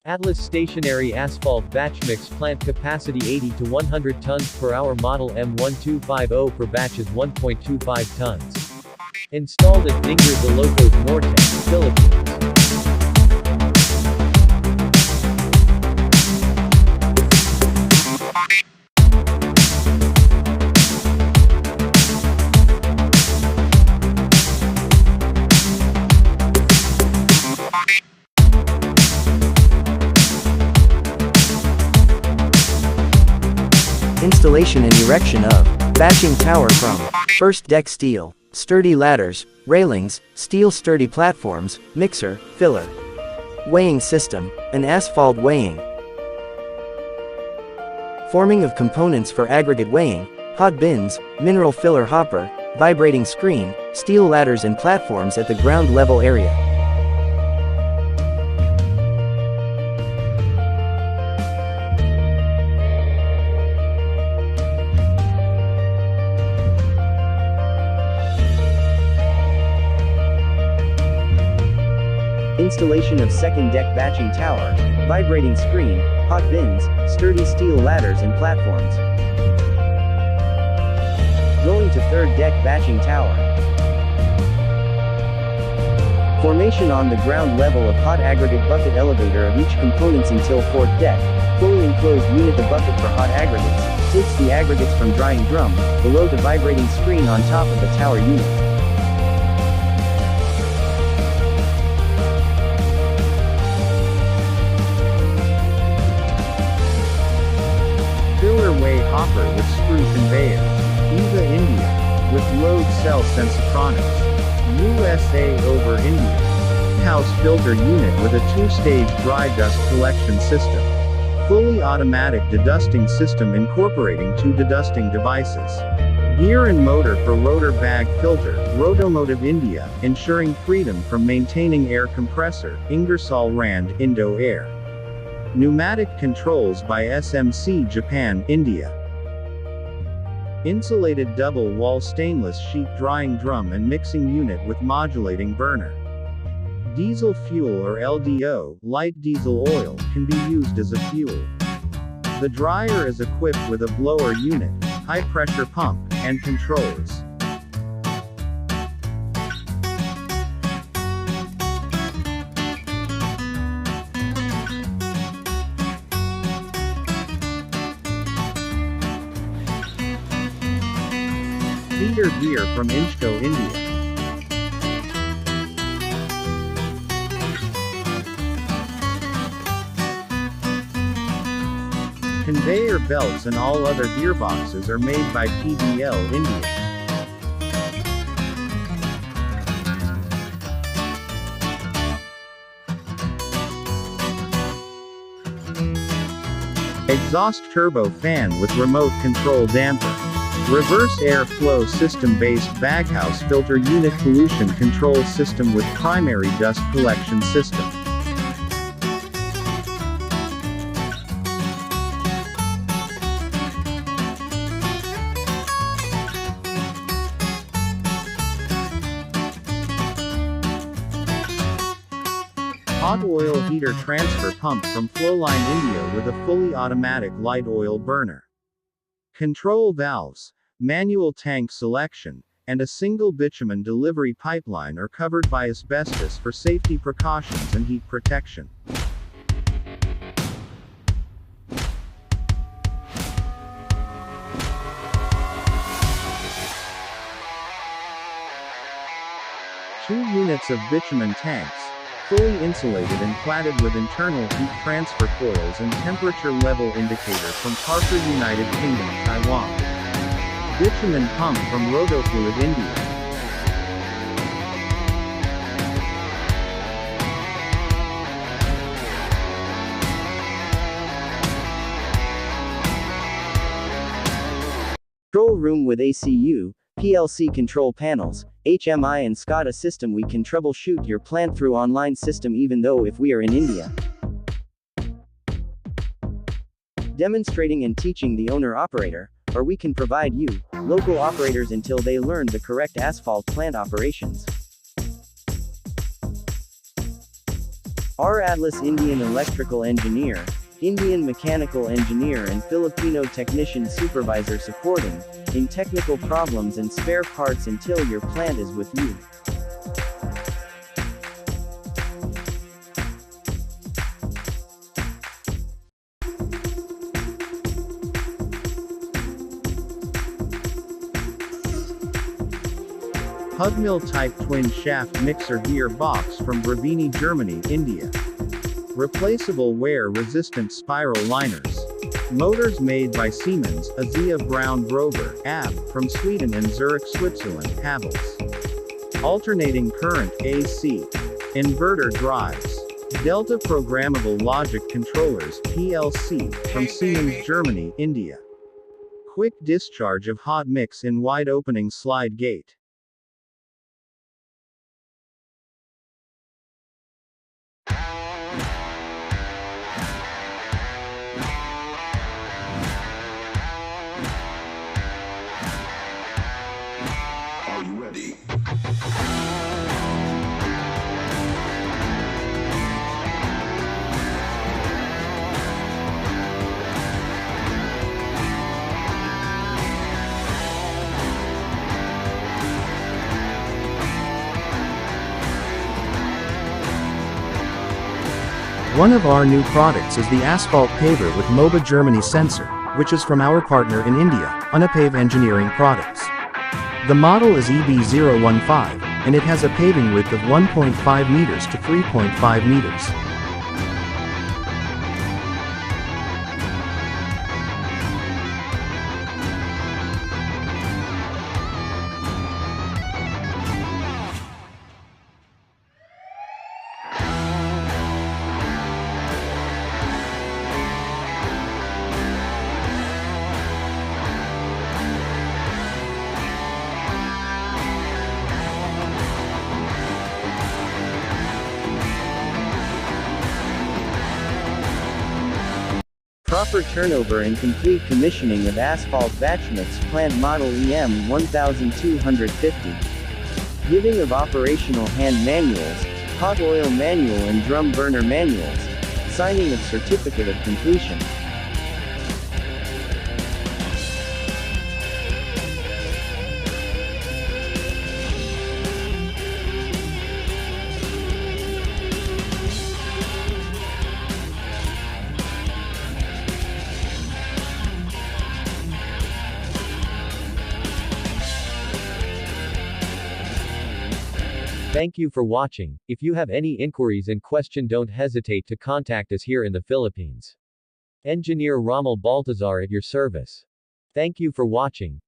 Atlas Stationary Asphalt Batchmix Plant Capacity 80 to 100 tons per hour. Model EM1250 per batch is 1.25 tons. Installed at Dingras, Ilocos, Norte, Philippines. Installation and erection of batching tower from first deck steel, sturdy ladders, railings, steel sturdy platforms, mixer, filler, weighing system, and asphalt weighing. Forming of components for aggregate weighing, hot bins, mineral filler hopper, vibrating screen, steel ladders and platforms at the ground level area. Installation of second deck batching tower, vibrating screen, hot bins, sturdy steel ladders and platforms. Going to third deck batching tower. Formation on the ground level of hot aggregate bucket elevator of each components until fourth deck. Fully enclosed unit. The bucket for hot aggregates takes the aggregates from drying drum, below the vibrating screen on top of the tower unit. Way hopper with screw conveyor. EVA India. With load cell sensitronics. USA over India. House filter unit with a 2-stage dry dust collection system. Fully automatic dedusting system incorporating 2 dedusting devices. Gear and motor for rotor bag filter. Rotomotive India, ensuring freedom from maintaining air compressor. Engr.Rommel Indo Air. Pneumatic controls by SMC Japan, India. Insulated double-wall stainless sheet drying drum and mixing unit with modulating burner. Diesel fuel or LDO, light diesel oil, can be used as a fuel. The dryer is equipped with a blower unit, high-pressure pump, and controls. Feeder gear from Engr.Rommel, India. Conveyor belts and all other gearboxes are made by PBL, India. Exhaust turbo fan with remote control damper. Reverse airflow system-based baghouse filter unit. Pollution control system with primary dust collection system. Hot oil heater transfer pump from Flowline India with a fully automatic light oil burner. Control valves, manual tank selection, and a single bitumen delivery pipeline are covered by asbestos for safety precautions and heat protection. Two units of bitumen tanks, fully insulated and cladded with internal heat transfer coils and temperature level indicator from Parker, United Kingdom, Taiwan. Bitumen pump from Rotofluid, India. Control room with ACU, PLC control panels, HMI and SCADA system. We can troubleshoot your plant through online system even though if we are in India. Demonstrating and teaching the owner-operator, or we can provide you, local operators until they learn the correct asphalt plant operations. R. Atlas Indian electrical engineer, Indian mechanical engineer and Filipino technician supervisor supporting, in technical problems and spare parts until your plant is with you. Hugmill Type Twin Shaft Mixer Gear Box from Brandnew, Germany, India. Replaceable wear-resistant spiral liners. Motors made by Siemens, Azia Brown Grover, AB, from Sweden and Zurich, Switzerland, Havels. Alternating current, AC. Inverter drives. Delta Programmable Logic Controllers, PLC, from Siemens, Germany, India. Quick discharge of hot mix in wide opening slide gate. Are you ready? One of our new products is the Asphalt paver with MOBA Germany sensor, which is from our partner in India, Unapave Engineering Products. The model is EB015, and it has a paving width of 1.5 meters to 3.5 meters. Proper turnover and complete commissioning of Asphalt Batchmix plant model EM1250. Giving of operational hand manuals, hot oil manual and drum burner manuals. Signing of certificate of completion. Thank you for watching. If you have any inquiries and question, don't hesitate to contact us here in the Philippines. Engr.Rommel Baltazar at your service. Thank you for watching.